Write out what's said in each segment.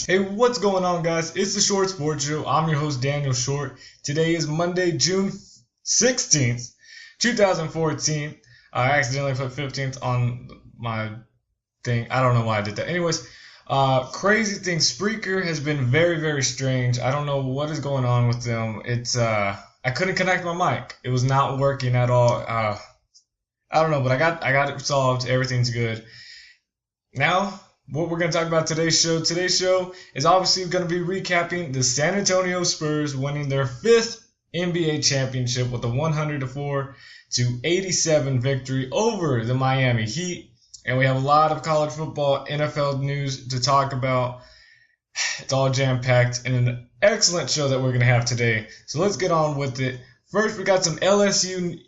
Hey, what's going on, guys? It's the Short Sports Show. I'm your host, Daniel Short. Today is Monday, June 16th, 2014. I accidentally put 15th on my thing. I don't know why I did that. Anyways, crazy thing. Spreaker has been very, very strange. I don't know what is going on with them. I couldn't connect my mic. It was not working at all. I don't know, but I got it solved. Everything's good. Now, what we're going to talk about today's show is obviously going to be recapping the San Antonio Spurs winning their fifth NBA championship with a 104-87 victory over the Miami Heat. And we have a lot of college football, NFL news to talk about. It's all jam-packed and an excellent show that we're going to have today. So let's get on with it. First, we got some LSU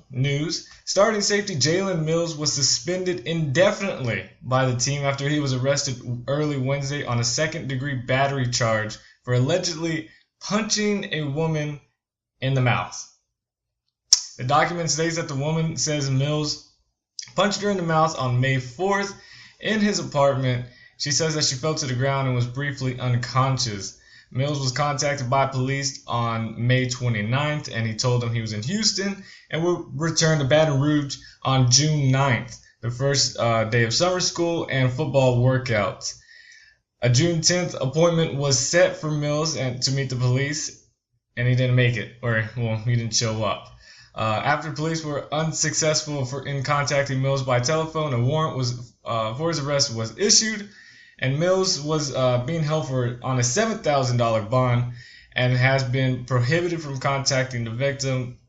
news. Starting safety Jalen Mills was suspended indefinitely by the team after he was arrested early Wednesday on a second-degree battery charge for allegedly punching a woman in the mouth. The document states that the woman says Mills punched her in the mouth on May 4th in his apartment. She says that she fell to the ground and was briefly unconscious. Mills was contacted by police on May 29th, and he told them he was in Houston and would return to Baton Rouge on June 9th, the first day of summer school and football workouts. A June 10th appointment was set for Mills to meet the police, and he didn't make it, he didn't show up. After police were unsuccessful in contacting Mills by telephone, a warrant for his arrest was issued, and Mills was being held on a $7,000 bond and has been prohibited from contacting the victim.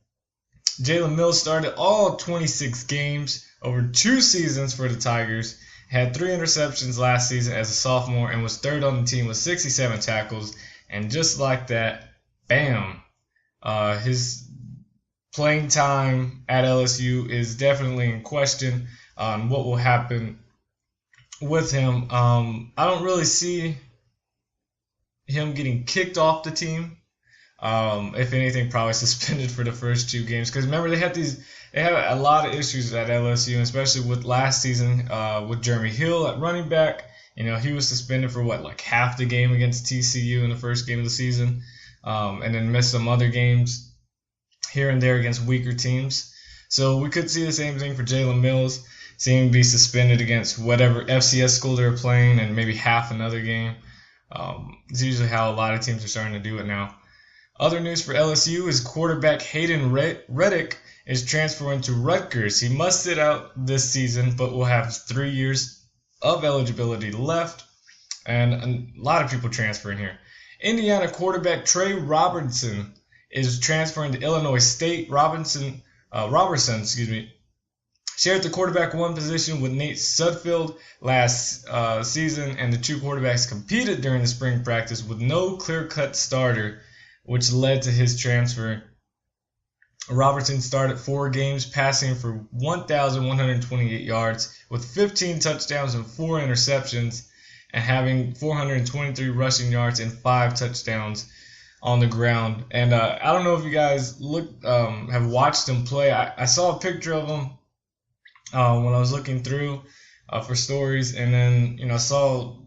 Jalen Mills started all 26 games over 2 seasons for the Tigers, had 3 interceptions last season as a sophomore, and was third on the team with 67 tackles. And just like that, bam, his playing time at LSU is definitely in question on what will happen with him. I don't really see him getting kicked off the team. If anything, probably suspended for the first 2 games. Because remember, they had a lot of issues at LSU, especially with last season with Jeremy Hill at running back. You know, he was suspended for half the game against TCU in the first game of the season, and then missed some other games here and there against weaker teams. So we could see the same thing for Jalen Mills. See him be suspended against whatever FCS school they're playing and maybe half another game. It's usually how a lot of teams are starting to do it now. Other news for LSU is quarterback Hayden Reddick is transferring to Rutgers. He must sit out this season, but will have 3 years of eligibility left. And a lot of people transferring here. Indiana quarterback Trey Robertson is transferring to Illinois State. Robertson, shared the quarterback 1 position with Nate Sudfeld last season, and the 2 quarterbacks competed during the spring practice with no clear-cut starter, which led to his transfer. Robertson started 4 games, passing for 1,128 yards with 15 touchdowns and 4 interceptions, and having 423 rushing yards and 5 touchdowns on the ground. And I don't know if you guys have watched him play. I saw a picture of him when I was looking through for stories, and then I saw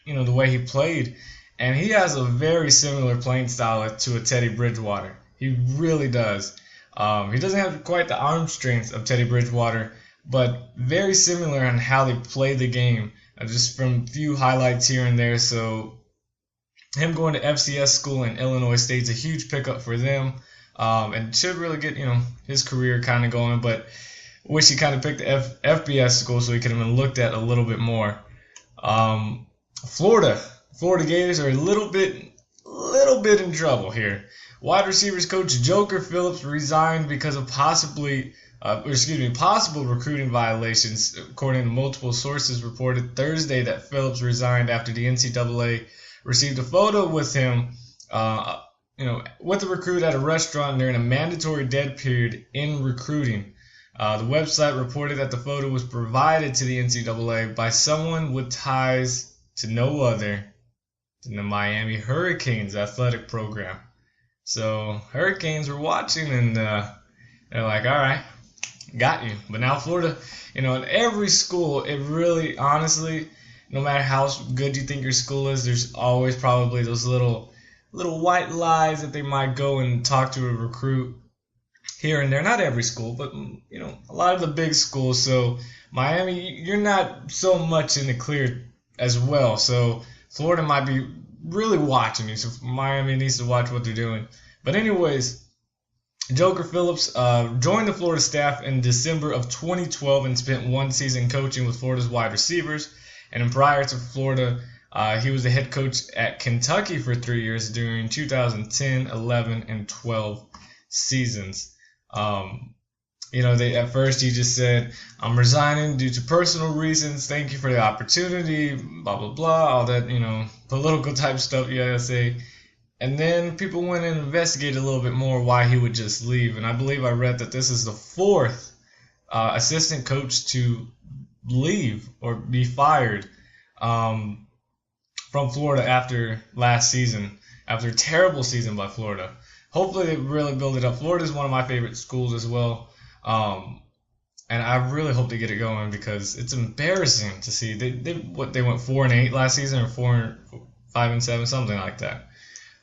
the way he played, and he has a very similar playing style to a Teddy Bridgewater. He really does. He doesn't have quite the arm strength of Teddy Bridgewater, but very similar on how they play the game, just from a few highlights here and there. So him going to FCS school in Illinois State is a huge pickup for them, and should really get his career kind of going, but wish he kind of picked the FBS school so he could have been looked at a little bit more. Florida Gators are a little bit in trouble here. Wide receivers coach Joker Phillips resigned because of possible recruiting violations. According to multiple sources, reported Thursday that Phillips resigned after the NCAA received a photo with him, with the recruit at a restaurant during a mandatory dead period in recruiting. The website reported that the photo was provided to the NCAA by someone with ties to no other than the Miami Hurricanes athletic program. So Hurricanes were watching, and they're like, all right, got you. But now Florida, in every school, it really, honestly, no matter how good you think your school is, there's always probably those little white lies that they might go and talk to a recruit here and there. Not every school, but a lot of the big schools. So Miami, you're not so much in the clear as well. So Florida might be really watching you. So Miami needs to watch what they're doing. But anyways, Joker Phillips joined the Florida staff in December of 2012 and spent one season coaching with Florida's wide receivers. And then prior to Florida, he was the head coach at Kentucky for 3 years during 2010, 11, and 12 seasons. At first he just said, "I'm resigning due to personal reasons. Thank you for the opportunity," blah, blah, blah, all that, political type stuff you gotta say. And then people went and investigated a little bit more why he would just leave. And I believe I read that this is the fourth assistant coach to leave or be fired from Florida after last season, after a terrible season by Florida. Hopefully they really build it up. Florida is one of my favorite schools as well. And I really hope they get it going because it's embarrassing to see. They went 4-8 last season or 5-7, something like that.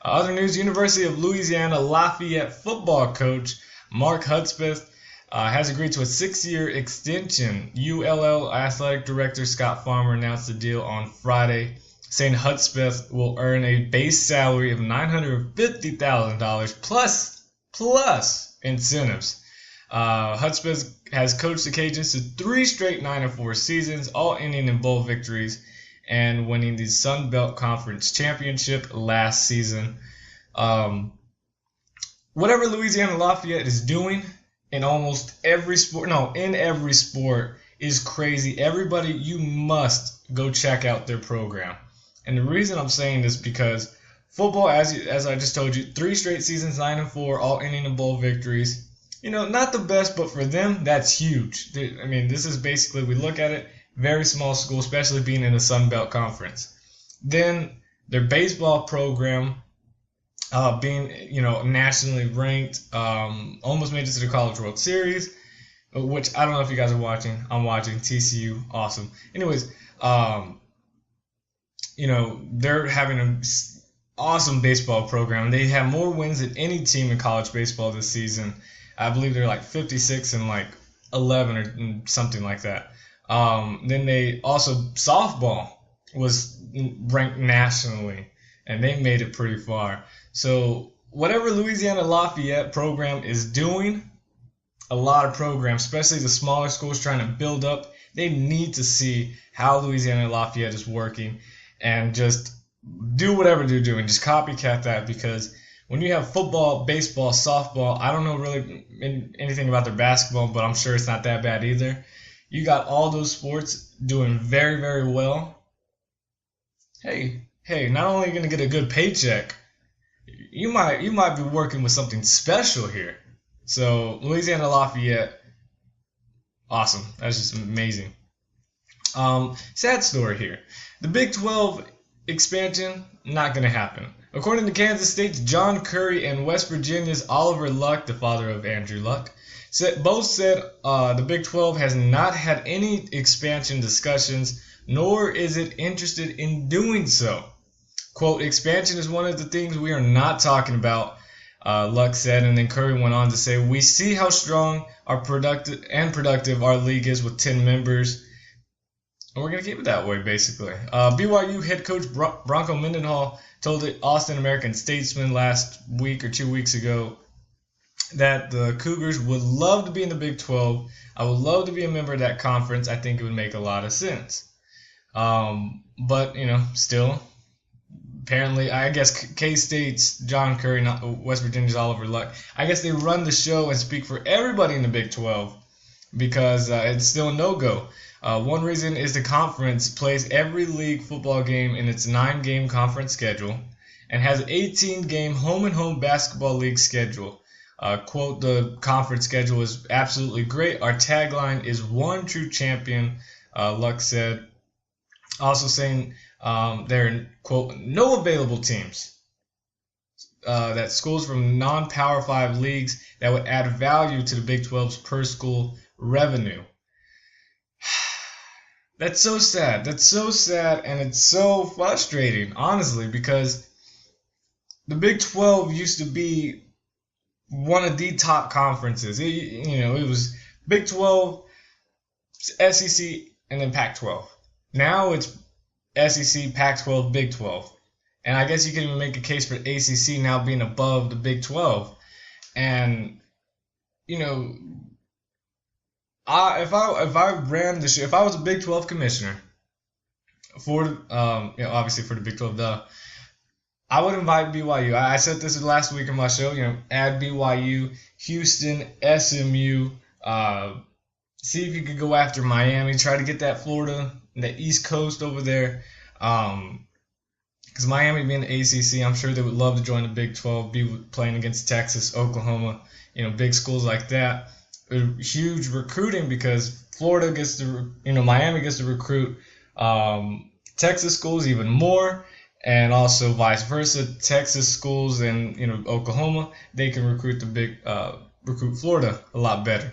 Other news: University of Louisiana Lafayette football coach Mark Hudspeth has agreed to a 6-year extension. ULL athletic director Scott Farmer announced the deal on Friday, saying Hudspeth will earn a base salary of $950,000 plus incentives. Hudspeth has coached the Cajuns to 3 straight 9-4 seasons, all ending in bowl victories and winning the Sun Belt Conference Championship last season. Whatever Louisiana Lafayette is doing in almost every sport, in every sport is crazy. Everybody, you must go check out their program. And the reason I'm saying this because football, as I just told you, 3 straight seasons, 9-4, all ending in bowl victories. Not the best, but for them, that's huge. This is basically, we look at it, very small school, especially being in the Sun Belt Conference. Then their baseball program, being nationally ranked, almost made it to the College World Series, which I don't know if you guys are watching. I'm watching. TCU, awesome. Anyways, they're having an awesome baseball program. They have more wins than any team in college baseball this season. I believe they're like 56 and like 11 or something like that. Then they also, softball was ranked nationally, and they made it pretty far. So whatever Louisiana Lafayette program is doing, a lot of programs, especially the smaller schools trying to build up, they need to see how Louisiana Lafayette is working and just do whatever they're doing. Just copycat that, because when you have football, baseball, softball, I don't know really anything about their basketball, but I'm sure it's not that bad either. You got all those sports doing very, very well. Hey, not only are you going to get a good paycheck, you might be working with something special here. So Louisiana Lafayette, awesome. That's just amazing. Sad story here. The Big 12 expansion, not going to happen. According to Kansas State's John Curry and West Virginia's Oliver Luck, the father of Andrew Luck, both said the Big 12 has not had any expansion discussions, nor is it interested in doing so. Quote, "Expansion is one of the things we are not talking about," Luck said, and then Curry went on to say, "We see how strong our productive our league is with 10 members, and we're going to keep it that way, basically." BYU head coach Bronco Mendenhall told the Austin American-Statesman last week or 2 weeks ago that the Cougars would love to be in the Big 12. I would love to be a member of that conference. I think it would make a lot of sense. But, still, apparently, I guess K-State's John Curry, not West Virginia's Oliver Luck, I guess they run the show and speak for everybody in the Big 12 because it's still a no-go. One reason is the conference plays every league football game in its 9-game conference schedule and has an 18-game home-and-home basketball league schedule. Quote, "The conference schedule is absolutely great. Our tagline is one true champion," Luck said. Also saying there are, quote, "no available teams." That schools from non-Power 5 leagues that would add value to the Big 12's per-school revenue. That's so sad. That's so sad, and it's so frustrating, honestly, because the Big 12 used to be one of the top conferences. It was Big 12, SEC, and then Pac 12. Now it's SEC, Pac 12, Big 12. And I guess you can even make a case for ACC now being above the Big 12. And, you know, if I ran the show, if I was a Big 12 commissioner for obviously for the Big 12, I would invite BYU. I said this last week in my show. Add BYU, Houston, SMU. See if you could go after Miami. Try to get that Florida, that East Coast over there. Because Miami being the ACC, I'm sure they would love to join the Big 12, be playing against Texas, Oklahoma, big schools like that. Huge recruiting because Florida gets to, Miami gets to recruit Texas schools even more, and also vice versa. Texas schools and Oklahoma, they can recruit recruit Florida a lot better.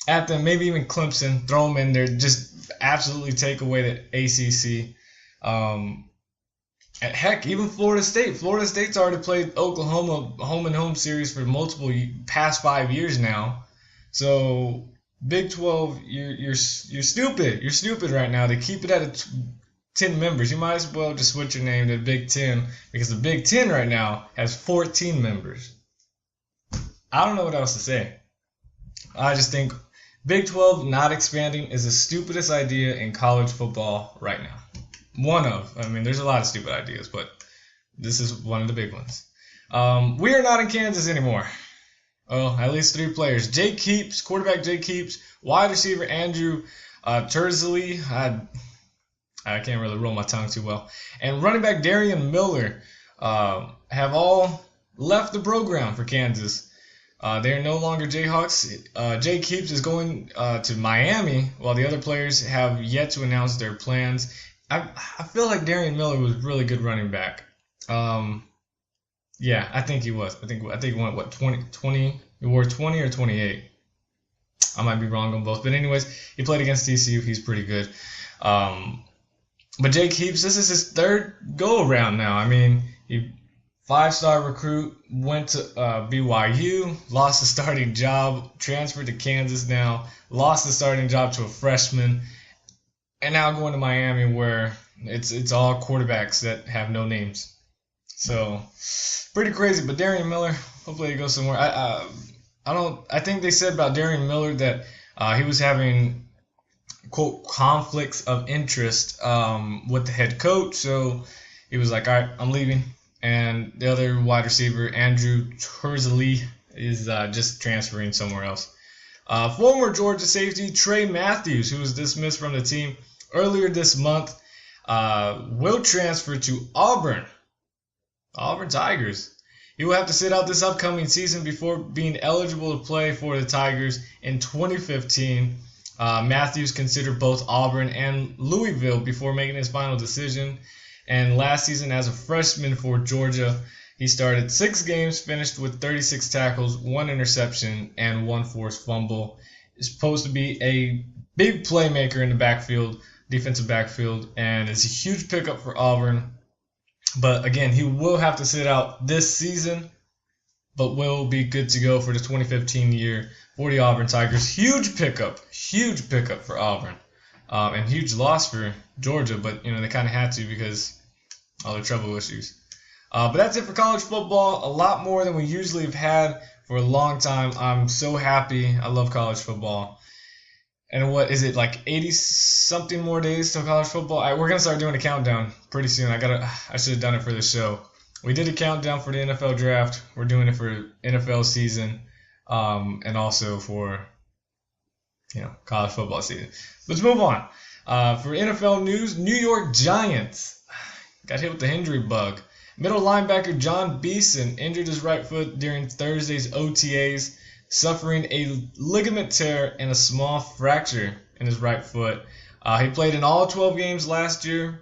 At them, maybe even Clemson, throw them in there, just absolutely take away the ACC. Heck, even Florida State. Florida State's already played Oklahoma home and home series for multiple past 5 years now. So Big 12, you're stupid. You're stupid right now. They keep it at 10 members. You might as well just switch your name to Big 10 because the Big 10 right now has 14 members. I don't know what else to say. I just think Big 12 not expanding is the stupidest idea in college football right now. There's a lot of stupid ideas, but this is one of the big ones. We are not in Kansas anymore. Well, at least 3 players. Quarterback Jake Heaps, wide receiver Andrew Terzley. I can't really roll my tongue too well. And running back Darian Miller have all left the program for Kansas. They are no longer Jayhawks. Jake Heaps is going to Miami, while the other players have yet to announce their plans. I feel like Darian Miller was really good running back. Yeah, I think he was. I think he went 20. He wore 20 or 28. I might be wrong on both, but anyways, he played against TCU. He's pretty good. But Jake Heaps, this is his 3rd go around now. He 5-star recruit, went to BYU, lost the starting job, transferred to Kansas now, lost the starting job to a freshman. And now going to Miami where it's all quarterbacks that have no names. So pretty crazy. But Darian Miller, hopefully he goes somewhere. I think they said about Darian Miller that he was having quote conflicts of interest with the head coach. So he was like, all right, I'm leaving. And the other wide receiver, Andrew Terzley, is just transferring somewhere else. Former Georgia safety Trey Matthews, who was dismissed from the team earlier this month, will transfer to Auburn Tigers. He will have to sit out this upcoming season before being eligible to play for the Tigers in 2015. Matthews considered both Auburn and Louisville before making his final decision. And last season, as a freshman for Georgia, he started 6 games, finished with 36 tackles, 1 interception, and 1 forced fumble. He's supposed to be a big playmaker in the backfield, defensive backfield, and it's a huge pickup for Auburn. But again, he will have to sit out this season, but will be good to go for the 2015 year for the Auburn Tigers. Huge pickup for Auburn, and huge loss for Georgia. But they kind of had to because all the trouble issues. But that's it for college football. A lot more than we usually have had for a long time. I'm so happy. I love college football. And what is it, like 80-something more days till college football? We're going to start doing a countdown pretty soon. I should have done it for the show. We did a countdown for the NFL draft. We're doing it for NFL season, and also for college football season. Let's move on. For NFL news, New York Giants got hit with the injury bug. Middle linebacker John Beeson injured his right foot during Thursday's OTAs, suffering a ligament tear and a small fracture in his right foot. He played in all 12 games last year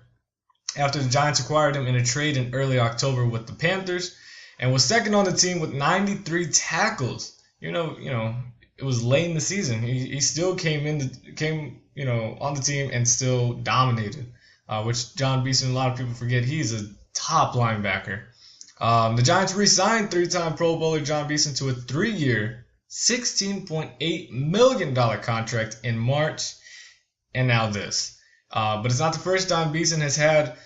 after the Giants acquired him in a trade in early October with the Panthers, and was second on the team with 93 tackles. It was late in the season. He still came on the team and still dominated, which John Beeson, a lot of people forget, he's a top linebacker. The Giants re-signed three-time Pro Bowler John Beeson to a 3-year, $16.8 million contract in March, and now this. But it's not the first time Beeson has had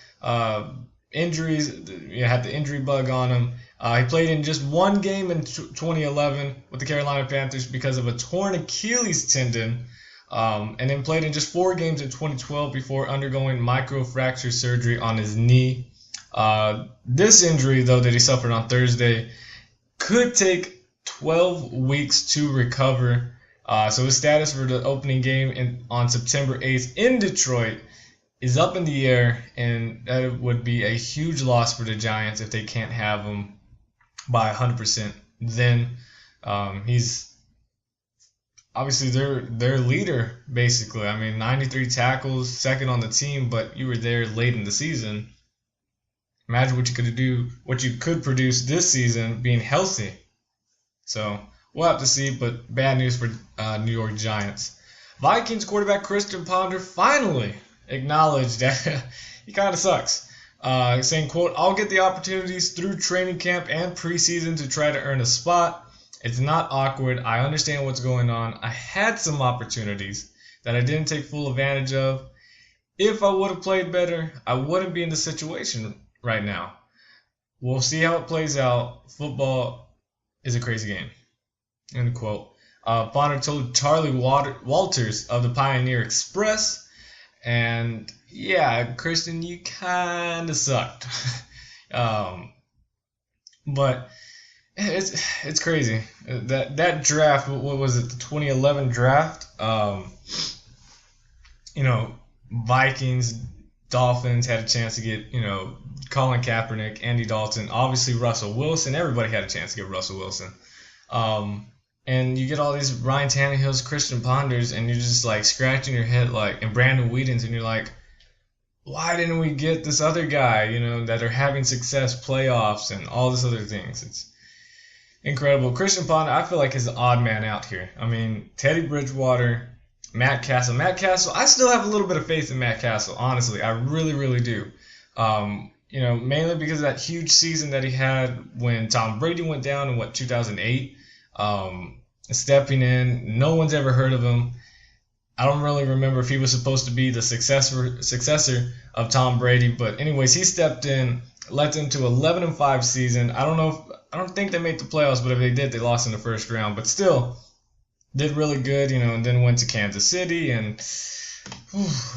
injuries, had the injury bug on him. He played in just one game in 2011 with the Carolina Panthers because of a torn Achilles tendon, and then played in just 4 games in 2012 before undergoing microfracture surgery on his knee. This injury, though, that he suffered on Thursday could take 12 weeks to recover. So his status for the opening game on September 8th in Detroit is up in the air, and that would be a huge loss for the Giants if they can't have him by 100%. Then he's obviously their leader, basically. I mean, 93 tackles, second on the team, but you were there late in the season. Imagine what you could produce this season being healthy. So we'll have to see, but bad news for New York Giants. Vikings quarterback Christian Ponder finally acknowledged that he kind of sucks, saying, quote, "I'll get the opportunities through training camp and preseason to try to earn a spot. It's not awkward. I understand what's going on. I had some opportunities that I didn't take full advantage of. If I would have played better, I wouldn't be in the situation right now. We'll see how it plays out. Football is a crazy game." End quote. Bonner told Charlie Walters of the Pioneer Express, and yeah, Christian, you kind of sucked. But it's crazy. That draft, what was it, the 2011 draft? Vikings, Dolphins had a chance to get, Colin Kaepernick, Andy Dalton, obviously Russell Wilson. Everybody had a chance to get Russell Wilson. And you get all these Ryan Tannehills, Christian Ponders, and you're just like scratching your head, and Brandon Whedon's, and you're like, why didn't we get this other guy, that are having success, playoffs, and all this other things? It's incredible. Christian Ponder, I feel like, is the odd man out here. I mean, Teddy Bridgewater, Matt Castle. I still have a little bit of faith in Matt Castle, honestly. I really, really do. Mainly because of that huge season that he had when Tom Brady went down in, 2008. Stepping in, no one's ever heard of him. I don't really remember if he was supposed to be the successor of Tom Brady, but anyways, he stepped in, led them to 11-5 season. I don't think they made the playoffs, but if they did, they lost in the first round. But still, did really good, and then went to Kansas City, and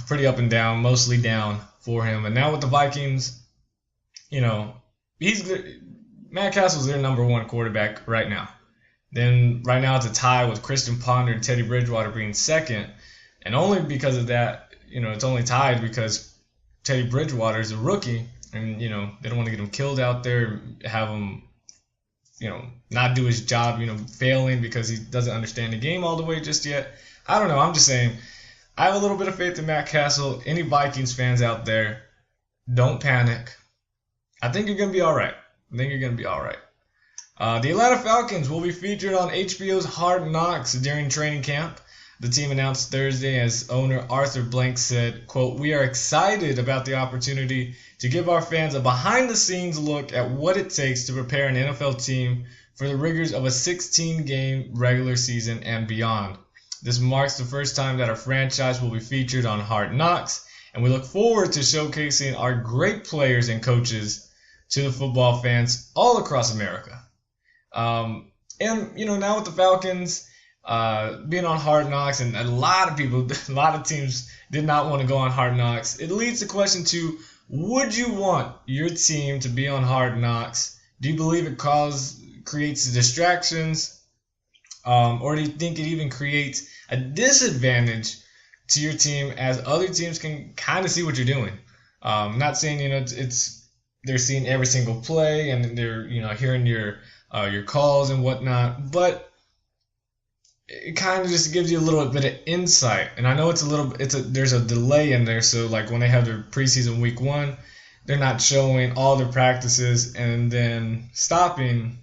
pretty up and down, mostly down for him. And now with the Vikings, Matt Castle's their number one quarterback right now. Then right now it's a tie with Christian Ponder and Teddy Bridgewater being second. And only because of that, it's only tied because Teddy Bridgewater is a rookie. And, they don't want to get him killed out there, have him, not do his job, failing because he doesn't understand the game all the way just yet. I don't know. I'm just saying, I have a little bit of faith in Matt Castle. Any Vikings fans out there, don't panic. I think you're going to be all right. The Atlanta Falcons will be featured on HBO's Hard Knocks during training camp. The team announced Thursday as owner Arthur Blank said, quote, "We are excited about the opportunity to give our fans a behind-the-scenes look at what it takes to prepare an NFL team for the rigors of a 16-game regular season and beyond. This marks the first time that our franchise will be featured on Hard Knocks, and we look forward to showcasing our great players and coaches to the football fans all across America." Now with the Falcons being on Hard Knocks, and a lot of teams did not want to go on Hard Knocks, it leads the question to, would you want your team to be on Hard Knocks? Do you believe it creates distractions? Or do you think it even creates a disadvantage to your team as other teams can kind of see what you're doing? Not saying, they're seeing every single play and they're, hearing your calls and whatnot, but it kind of just gives you a little bit of insight. And I know there's a delay in there. So like when they have their preseason week 1, they're not showing all their practices and then stopping,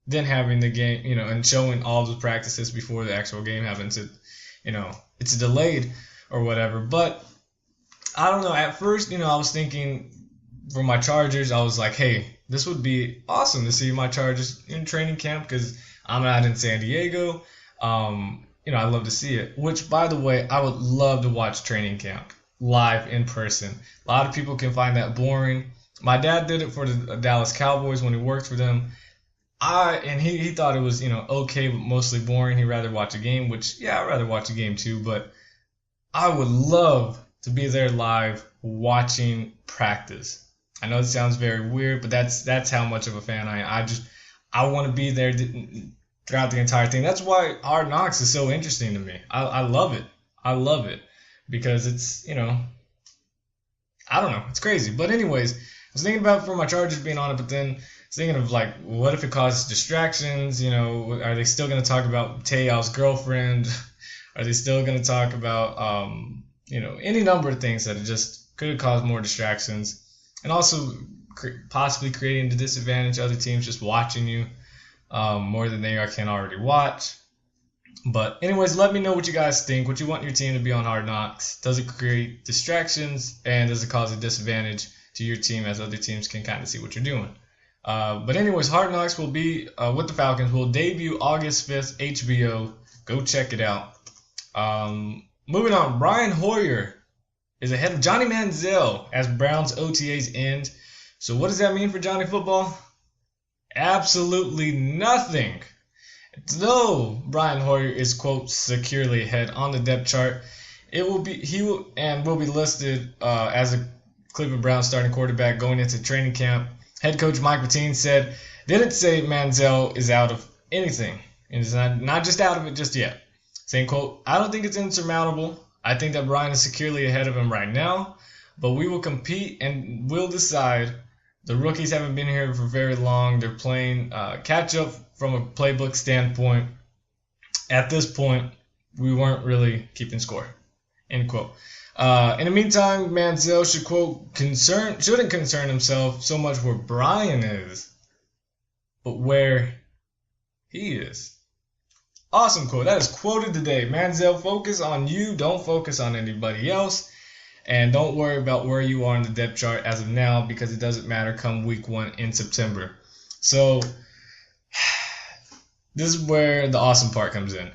then having the game, and showing all the practices before the actual game happens. It's delayed. or whatever. But I don't know. At first, I was thinking for my Chargers, I was like, hey, this would be awesome to see my Chargers in training camp because I'm out in San Diego. I'd love to see it. Which, by the way, I would love to watch training camp live in person. A lot of people can find that boring. My dad did it for the Dallas Cowboys when he worked for them. He thought it was, okay, but mostly boring. He'd rather watch a game, which, yeah, I'd rather watch a game too. But I would love to be there live watching practice. I know it sounds very weird, but that's how much of a fan I am. I want to be there throughout the entire thing. That's why Hard Knocks is so interesting to me. I love it. I love it because it's, I don't know. It's crazy. But anyways, I was thinking about for my Chargers being on it, but then I was thinking of like, what if it causes distractions? Are they still going to talk about Te'o's girlfriend? Are they still going to talk about, any number of things that it just could cause more distractions? And also possibly creating the disadvantage other teams just watching you more than they can already watch. But anyways, let me know what you guys think. What you want your team to be on Hard Knocks. Does it create distractions? And does it cause a disadvantage to your team as other teams can kind of see what you're doing? But anyways, Hard Knocks will be with the Falcons. Will debut August 5th, HBO. Go check it out. Moving on, Brian Hoyer is ahead of Johnny Manziel as Browns OTAs end. So what does that mean for Johnny Football? Absolutely nothing. Though Brian Hoyer is, quote, securely ahead on the depth chart, will be listed as a Cleveland Browns starting quarterback going into training camp. Head coach Mike Pettine didn't say Manziel is out of anything. And is not just out of it just yet. Saying, quote, I don't think it's insurmountable. I think that Brian is securely ahead of him right now, but we will compete and we'll decide. The rookies haven't been here for very long. They're playing catch up from a playbook standpoint. At this point, we weren't really keeping score, end quote. In the meantime, Manziel should, quote, shouldn't concern himself so much where Brian is, but where he is. Awesome quote. That is quoted today. Manziel, focus on you. Don't focus on anybody else. And don't worry about where you are in the depth chart as of now because it doesn't matter come week 1 in September. So this is where the awesome part comes in.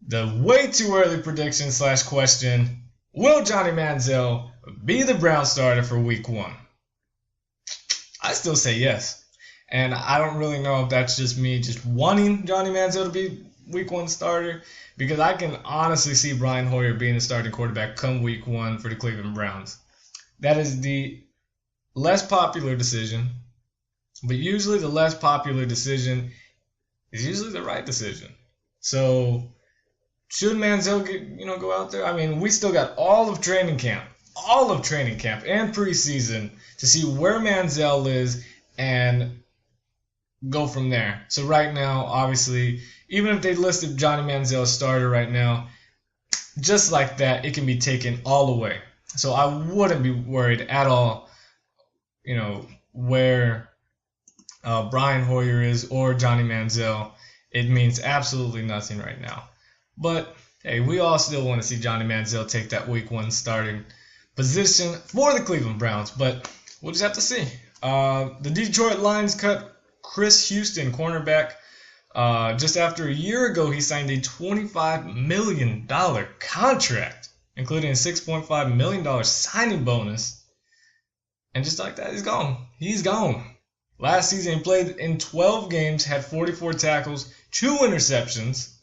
The way too early prediction / question, will Johnny Manziel be the Brown starter for week 1? I still say yes. And I don't really know if that's just me just wanting Johnny Manziel to be week 1 starter, because I can honestly see Brian Hoyer being the starting quarterback come week 1 for the Cleveland Browns. That is the less popular decision, but usually the less popular decision is usually the right decision. So should Manziel go out there? I mean, we still got all of training camp and preseason to see where Manziel is and go from there. So right now, obviously, even if they listed Johnny Manziel as starter right now, just like that, it can be taken all away. So I wouldn't be worried at all, where Brian Hoyer is or Johnny Manziel. It means absolutely nothing right now. But, hey, we all still want to see Johnny Manziel take that week 1 starting position for the Cleveland Browns. But we'll just have to see. The Detroit Lions cut Chris Houston, cornerback. Just after a year ago, he signed a $25 million contract, including a $6.5 million signing bonus. And just like that, he's gone. He's gone. Last season, he played in 12 games, had 44 tackles, 2 interceptions.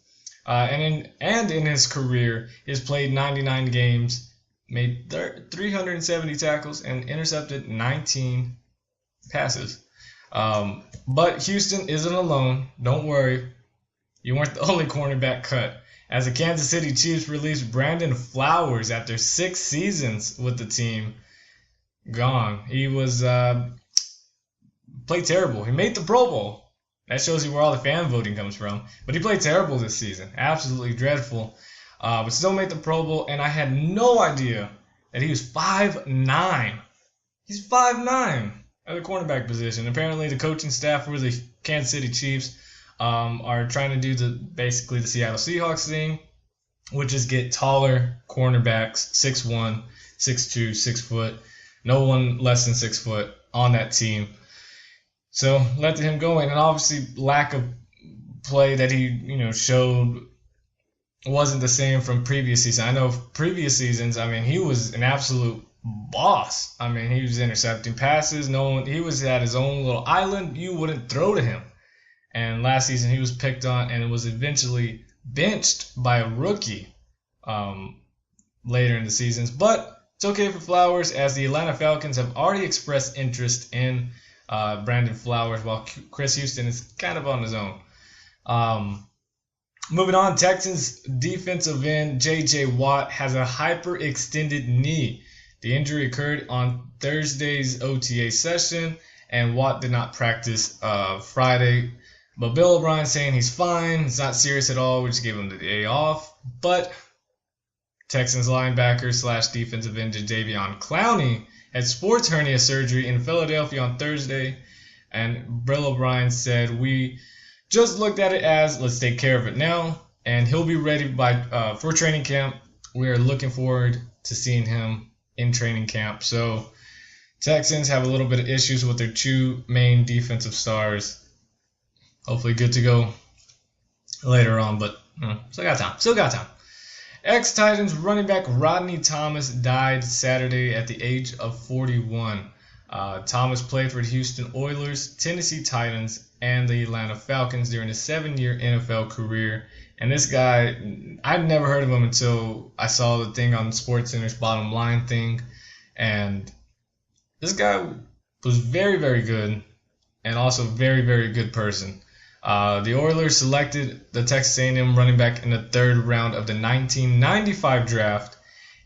And in his career, he's played 99 games, made 370 tackles, and intercepted 19 passes. But Houston isn't alone. Don't worry. You weren't the only cornerback cut. As the Kansas City Chiefs released Brandon Flowers after 6 seasons with the team, gone. He was played terrible. He made the Pro Bowl. That shows you where all the fan voting comes from. But he played terrible this season. Absolutely dreadful. But still made the Pro Bowl. And I had no idea that he was 5'9". He's 5'9". At the cornerback position. Apparently, the coaching staff for the Kansas City Chiefs are trying to do basically the Seattle Seahawks thing, which is get taller cornerbacks, 6'1", 6'2", 6 foot, no one less than 6 foot on that team. So let him go in, and obviously lack of play that he showed wasn't the same from previous season. I know previous seasons, he was an absolute boss. He was intercepting passes. He was at his own little island. You wouldn't throw to him. And last season he was picked on and was eventually benched by a rookie later in the seasons. But it's okay for Flowers, as the Atlanta Falcons have already expressed interest in Brandon Flowers, while Chris Houston is kind of on his own. Moving on, Texans defensive end J.J. Watt has a hyperextended knee. The injury occurred on Thursday's OTA session, and Watt did not practice Friday. But Bill O'Brien saying he's fine, it's not serious at all, we just gave him the day off. But Texans linebacker / defensive end Jadeveon Clowney had sports hernia surgery in Philadelphia on Thursday, and Bill O'Brien said, "We just looked at it as, let's take care of it now, and he'll be ready for training camp. We are looking forward to seeing him in training camp." So Texans have a little bit of issues with their two main defensive stars. Hopefully good to go later on, but still got time. Ex-Titans running back Rodney Thomas died Saturday at the age of 41. Thomas played for the Houston Oilers, Tennessee Titans, and the Atlanta Falcons during his 7-year NFL career. And this guy, I'd never heard of him until I saw the thing on SportsCenter's Bottom Line thing. And this guy was very, very good, and also very, very good person. The Oilers selected the Texas A&M running back in the 3rd round of the 1995 draft,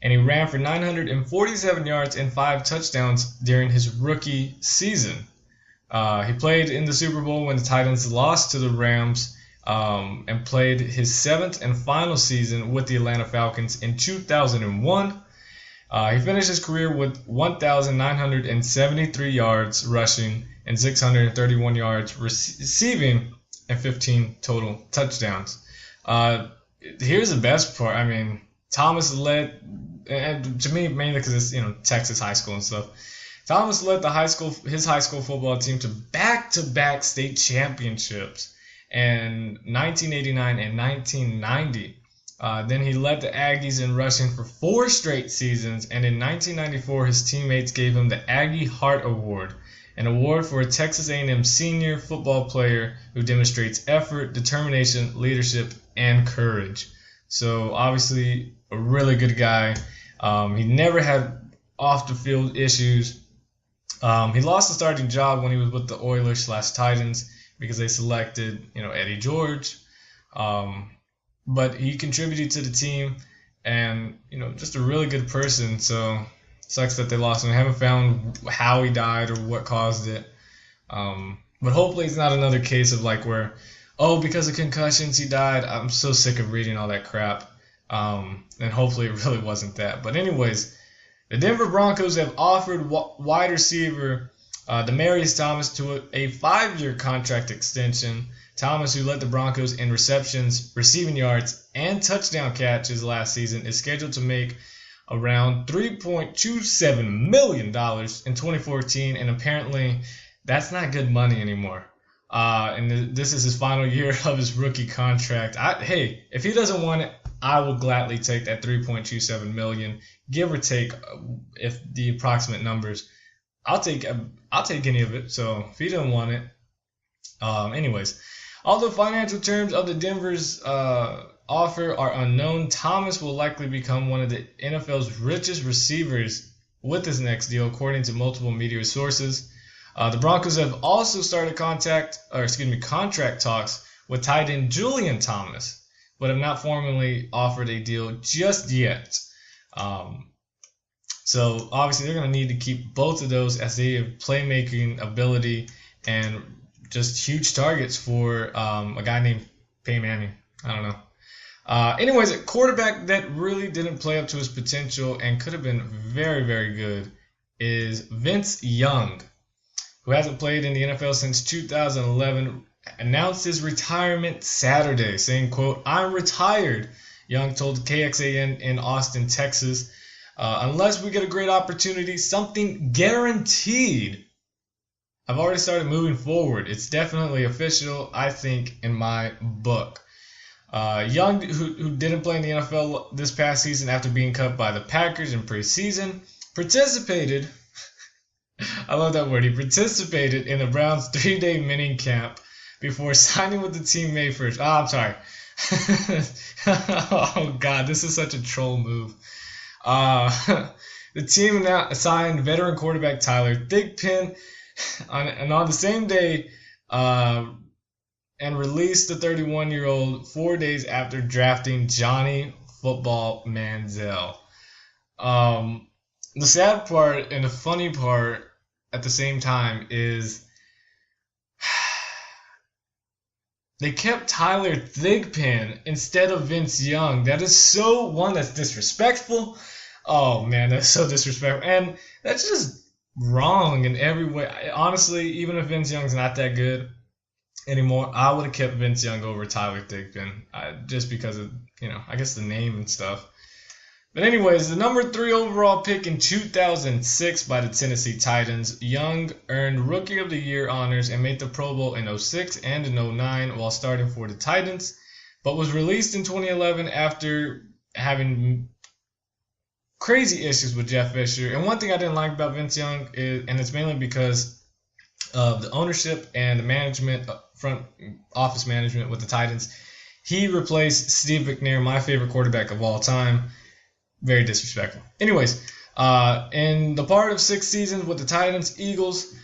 and he ran for 947 yards and 5 touchdowns during his rookie season. He played in the Super Bowl when the Titans lost to the Rams, and played his 7th and final season with the Atlanta Falcons in 2001. He finished his career with 1,973 yards rushing and 631 yards receiving and 15 total touchdowns. Here's the best part. Thomas led, and to me mainly because it's Texas high school and stuff. Thomas led his high school football team to back-to-back state championships in 1989 and 1990. Then he led the Aggies in rushing for 4 straight seasons, and in 1994 his teammates gave him the Aggie Heart Award, an award for a Texas A&M senior football player who demonstrates effort, determination, leadership, and courage. So obviously a really good guy. He never had off-the-field issues. He lost the starting job when he was with the Oilers / Titans because they selected, Eddie George. But he contributed to the team, and, just a really good person. So sucks that they lost him. I haven't found how he died or what caused it. But hopefully it's not another case of where, because of concussions he died. I'm so sick of reading all that crap. And hopefully it really wasn't that. But anyways, the Denver Broncos have offered wide receiver Demaryius Thomas to a 5-year contract extension. Thomas, who led the Broncos in receptions, receiving yards, and touchdown catches last season, is scheduled to make around $3.27 million in 2014, and apparently that's not good money anymore. And this is his final year of his rookie contract. Hey, if he doesn't want it, I will gladly take that $3.27 million, give or take, if the approximate numbers. I'll take any of it. So if he doesn't want it, anyways. Although financial terms of the Denver's offer are unknown, Thomas will likely become one of the NFL's richest receivers with his next deal, according to multiple media sources. The Broncos have also started contract talks with tight end Julian Thomas, but have not formally offered a deal just yet. So obviously they're going to need to keep both of those, as they have playmaking ability and just huge targets for a guy named Peyton Manning. I don't know. Anyways, a quarterback that really didn't play up to his potential and could have been very, very good is Vince Young, who hasn't played in the NFL since 2011, announced his retirement Saturday, saying, quote, "I'm retired. Young told KXAN in Austin, Texas, unless we get a great opportunity, something guaranteed, I've already started moving forward. It's definitely official, I think, in my book. Young, who didn't play in the NFL this past season after being cut by the Packers in preseason, participated, I love that word, he participated in the Browns' 3-day mini camp before signing with the team May 1st. Oh, I'm sorry. Oh, God, this is such a troll move. The team now signed veteran quarterback Tyler Thigpen on the same day and released the 31-year-old 4 days after drafting Johnny Football Manziel. The sad part and the funny part at the same time is they kept Tyler Thigpen instead of Vince Young. That is that's disrespectful. Oh, man, that's so disrespectful. And that's just wrong in every way. Honestly, even if Vince Young's not that good anymore, I would have kept Vince Young over Tyler Thigpen just because of, I guess the name and stuff. But anyways, the number 3 overall pick in 2006 by the Tennessee Titans, Young earned Rookie of the Year honors and made the Pro Bowl in 2006 and in 2009 while starting for the Titans, but was released in 2011 after having crazy issues with Jeff Fisher. And one thing I didn't like about Vince Young is, and it's mainly because of the ownership and the management, front office management with the Titans, he replaced Steve McNair, my favorite quarterback of all time. Very disrespectful. Anyways, in the part of 6 seasons with the Titans, Eagles,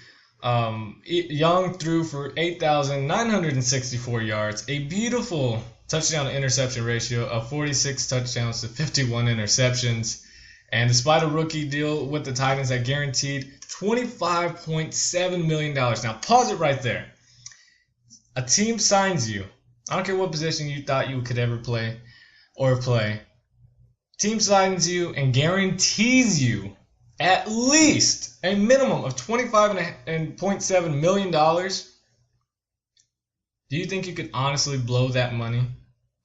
Young threw for 8,964 yards, a beautiful touchdown to interception ratio of 46 touchdowns to 51 interceptions. And despite a rookie deal with the Titans that guaranteed $25.7 million. Now, pause it right there. A team signs you. I don't care what position you thought you could ever play or play. Team signs you and guarantees you at least a minimum of $25.7 million. Do you think you could honestly blow that money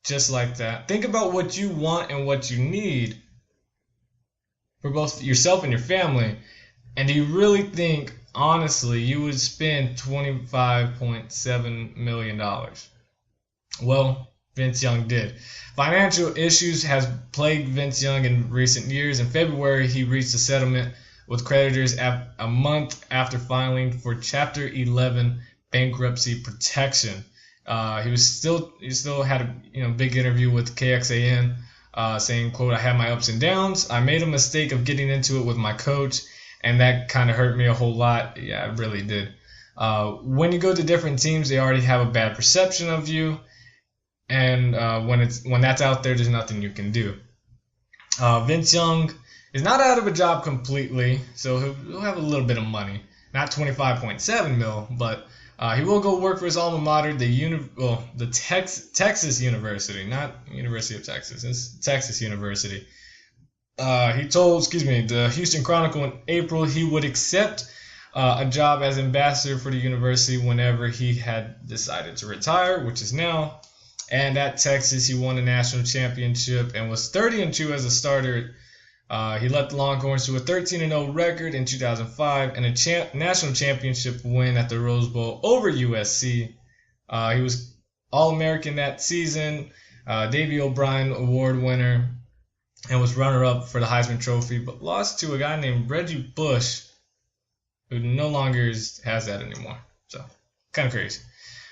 just like that? Think about what you want and what you need for both yourself and your family. And do you really think, honestly, you would spend $25.7 million? Well, Vince Young did. Financial issues has plagued Vince Young in recent years. In February, he reached a settlement with creditors a month after filing for Chapter 11 bankruptcy protection. He still had a big interview with KXAN saying, quote, "I had my ups and downs. I made a mistake of getting into it with my coach, and that kind of hurt me a whole lot." Yeah, it really did. When you go to different teams, they already have a bad perception of you. And when that's out there, there's nothing you can do. Vince Young is not out of a job completely, so he'll have a little bit of money. Not 25.7 mil, but he will go work for his alma mater, the Texas University, not University of Texas. It's Texas University. He told, the Houston Chronicle in April he would accept a job as ambassador for the university whenever he had decided to retire, which is now. And at Texas, he won a national championship and was 30-2 as a starter. He led the Longhorns to a 13-0 record in 2005 and a national championship win at the Rose Bowl over USC. He was All-American that season, Davey O'Brien Award winner, and was runner-up for the Heisman Trophy, but lost to a guy named Reggie Bush, who no longer has that anymore. So, kind of crazy.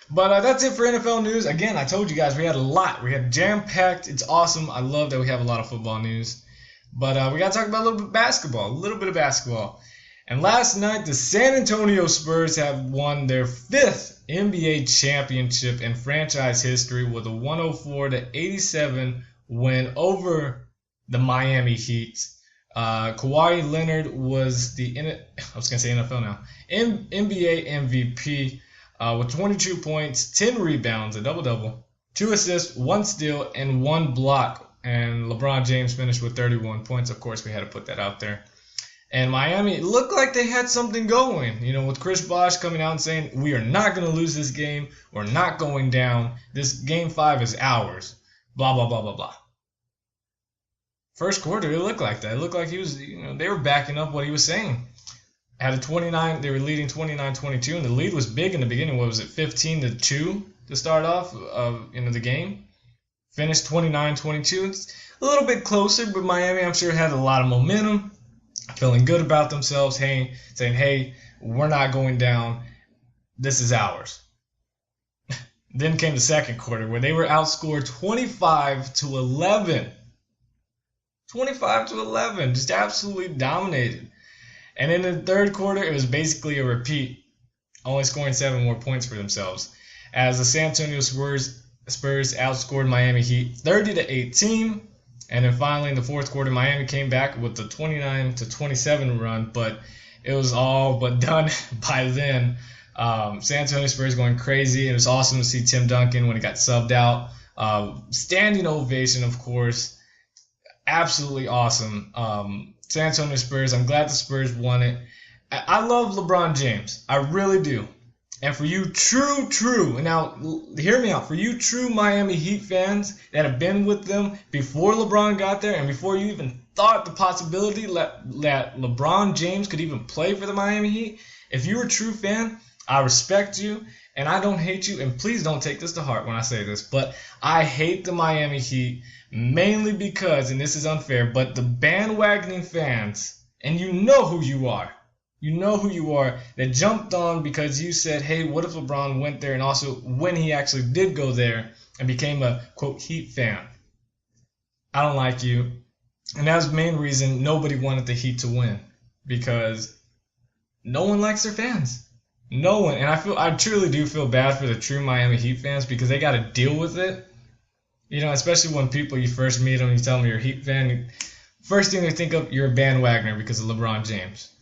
But that's it for NFL news. Again, I told you guys we had a lot. We had jam-packed. It's awesome. I love that we have a lot of football news. But we got to talk about a little bit of basketball. And last night, the San Antonio Spurs have won their 5th NBA championship in franchise history with a 104-87 win over the Miami Heat. Kawhi Leonard was NFL now, NBA MVP. With 22 points, 10 rebounds, a double-double, 2 assists, 1 steal, and 1 block. And LeBron James finished with 31 points. Of course, we had to put that out there. And Miami looked like they had something going, with Chris Bosh coming out and saying, "We are not going to lose this game. We're not going down. This game 5 is ours." Blah, blah, blah, blah, blah. first quarter, it looked like that. It looked like he was, they were backing up what he was saying. Had a 29, they were leading 29-22, and the lead was big in the beginning. What was it, 15-2 to start off the game? Finished 29-22. It's a little bit closer, but Miami, I'm sure, had a lot of momentum, feeling good about themselves, saying, hey, we're not going down. This is ours. Then came the second quarter where they were outscored 25-11. 25-11, just absolutely dominated. And in the third quarter, it was basically a repeat, only scoring 7 more points for themselves, as the San Antonio Spurs outscored Miami Heat 30-18. And then finally in the fourth quarter, Miami came back with the 29-27 run, but it was all but done by then. San Antonio Spurs going crazy. It was awesome to see Tim Duncan when he got subbed out. Standing ovation, of course. Absolutely awesome. San Antonio Spurs, I'm glad the Spurs won it. I love LeBron James. I really do. And for you true, now hear me out, for you true Miami Heat fans that have been with them before LeBron got there and before you even thought the possibility that LeBron James could even play for the Miami Heat, if you're a true fan, I respect you and I don't hate you, and please don't take this to heart when I say this, but I hate the Miami Heat mainly because, and this is unfair, but the bandwagoning fans, and you know who you are, that jumped on because you said, hey, what if LeBron went there, and also when he actually did go there and became a, quote, Heat fan. I don't like you. And that's the main reason nobody wanted the Heat to win, because no one likes their fans. No one. And I truly do feel bad for the true Miami Heat fans because they got to deal with it. Especially when you first meet them, you tell them you're a Heat fan. First thing they think of, you're a bandwagoner because of LeBron James.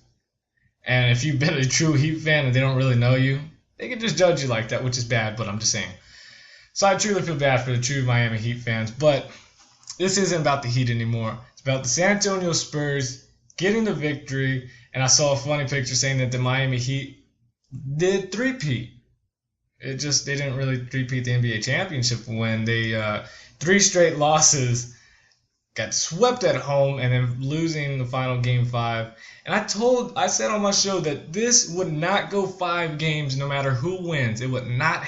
And if you've been a true Heat fan and they don't really know you, they can just judge you like that, which is bad, but I'm just saying. So I truly feel bad for the true Miami Heat fans. But this isn't about the Heat anymore. It's about the San Antonio Spurs getting the victory. And I saw a funny picture saying that the Miami Heat did three-peat. They didn't really three-peat the NBA championship when they 3 straight losses, got swept at home, and then losing the final game 5. And I said on my show that this would not go 5 games no matter who wins. It would not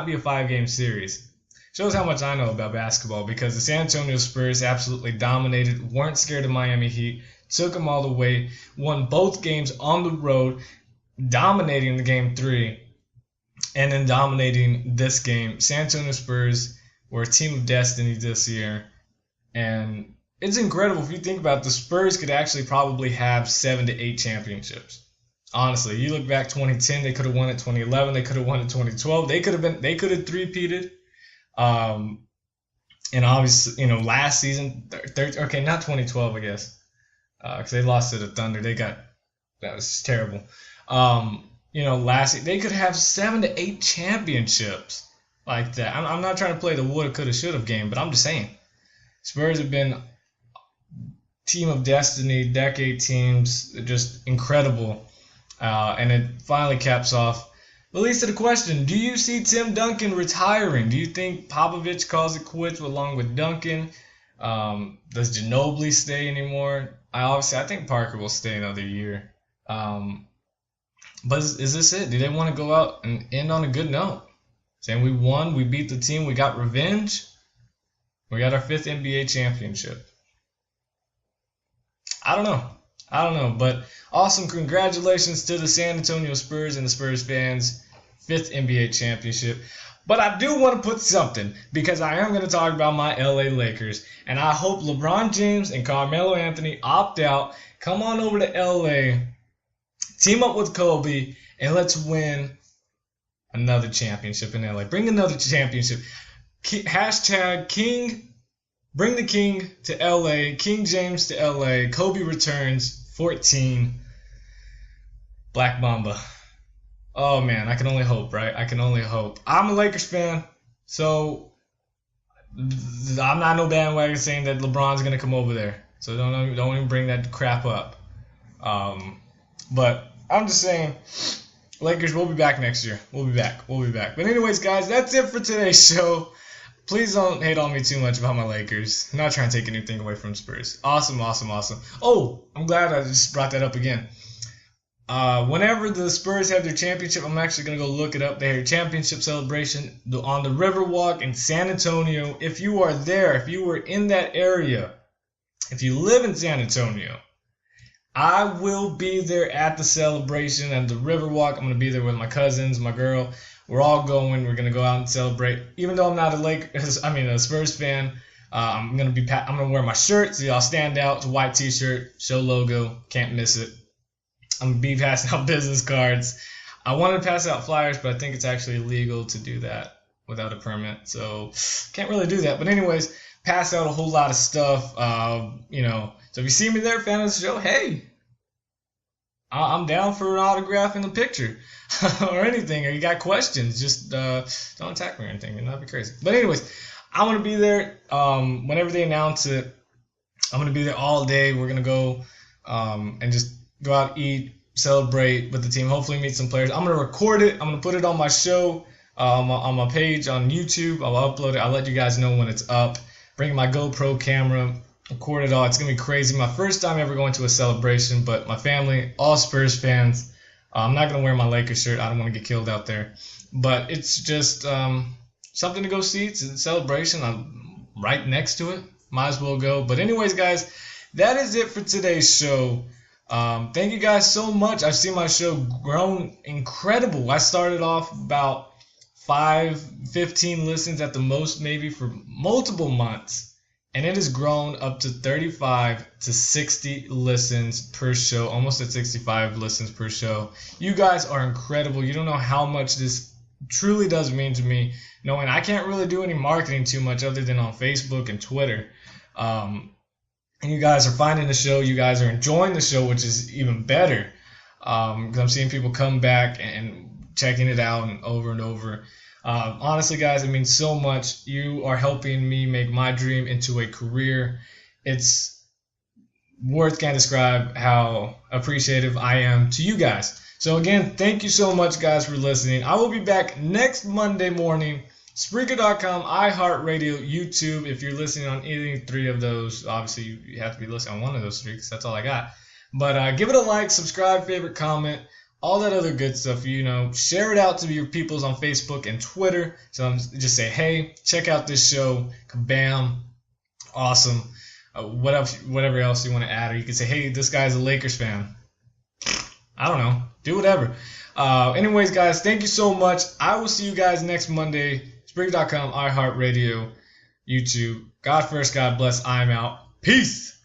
be a 5-game series. Shows how much I know about basketball, because the San Antonio Spurs absolutely dominated, weren't scared of Miami Heat, took them all the way, won both games on the road, dominating the game 3, and then dominating this game. San Antonio Spurs were a team of destiny this year, and it's incredible if you think about it. The Spurs could actually probably have 7 to 8 championships. Honestly, you look back 2010, they could have won it. 2011, they could have won it. 2012, they could have three-peated. And obviously, last season, not 2012, I guess, because they lost to the Thunder. That was terrible. Last season, they could have 7 to 8 championships like that. I'm not trying to play the woulda, coulda, shoulda game, but I'm just saying. Spurs have been team of destiny, decade teams, just incredible. And it finally caps off. But leads to the question, do you see Tim Duncan retiring? Do you think Popovich calls it quits along with Duncan? Does Ginobili stay anymore? I think Parker will stay another year. But is this it? Do they want to go out and end on a good note? Saying we won, we beat the team, we got revenge, we got our 5th NBA championship. I don't know, but awesome. Congratulations to the San Antonio Spurs and the Spurs fans, 5th NBA championship. But I do want to put something, because I am going to talk about my LA Lakers, and I hope LeBron James and Carmelo Anthony opt out, come on over to LA, team up with Kobe, and let's win another championship in LA. Bring another championship. Hashtag King. Bring the King to LA. King James to LA. Kobe returns. 14. Black Mamba. Oh, man. I can only hope, right? I can only hope. I'm a Lakers fan, so I'm not no bandwagon saying that LeBron's going to come over there. So don't even bring that crap up. But I'm just saying, Lakers, we'll be back next year. We'll be back. But anyways, guys, that's it for today's show. please don't hate on me too much about my Lakers. I'm not trying to take anything away from Spurs. Awesome. Oh, I'm glad I just brought that up again. Whenever the Spurs have their championship, I'm actually going to go look it up. Their championship celebration on the Riverwalk in San Antonio. If you are there, if you were in that area, if you live in San Antonio, I will be there at the celebration at the Riverwalk. I'm going to be there with my cousins, my girl. We're all going. We're going to go out and celebrate. Even though I'm not a Spurs fan, I'm going to wear my shirt so y'all stand out. It's a white t-shirt, show logo, can't miss it. I'm going to be passing out business cards. I wanted to pass out flyers, but I think it's actually illegal to do that without a permit. So can't really do that. But anyways, pass out a whole lot of stuff. So if you see me there, fan of the show, hey, I'm down for an autograph and a picture or anything. Or you got questions, just don't attack me or anything. That'd be crazy. But anyways, I want to be there whenever they announce it. I'm going to be there all day. We're going to go and just go out, eat, celebrate with the team, hopefully meet some players. I'm going to record it. I'm going to put it on my show, on my page on YouTube. I'll upload it. I'll let you guys know when it's up. Bring my GoPro camera, record it all. It's going to be crazy. My first time ever going to a celebration, but my family, all Spurs fans. I'm not going to wear my Lakers shirt. I don't want to get killed out there. But it's just something to go see. It's a celebration. I'm right next to it. Might as well go. But anyways, guys, that is it for today's show. Thank you guys so much. I've seen my show grown incredible. I started off about 15 listens at the most, maybe for multiple months, and it has grown up to 35 to 60 listens per show, almost at 65 listens per show. You guys are incredible. You don't know how much this truly does mean to me, knowing I can't really do any marketing too much other than on Facebook and Twitter. And you guys are finding the show. You guys are enjoying the show, which is even better. Because I'm seeing people come back and checking it out and over. Honestly, guys, it means so much. You are helping me make my dream into a career. It's words can't describe how appreciative I am to you guys. So again, thank you so much, guys, for listening. I will be back next Monday morning. Spreaker.com, iHeartRadio, YouTube. If you're listening on any three of those, obviously you have to be listening on one of those three because that's all I got. But give it a like, subscribe, favorite, comment, all that other good stuff. Share it out to your peoples on Facebook and Twitter. So just say, hey, check out this show. Kabam. Awesome. Whatever else you want to add. Or you can say, hey, this guy's a Lakers fan. I don't know. Do whatever. Anyways, guys, thank you so much. I will see you guys next Monday. Spreaker.com, iHeartRadio, YouTube. God first, God bless. I'm out. Peace.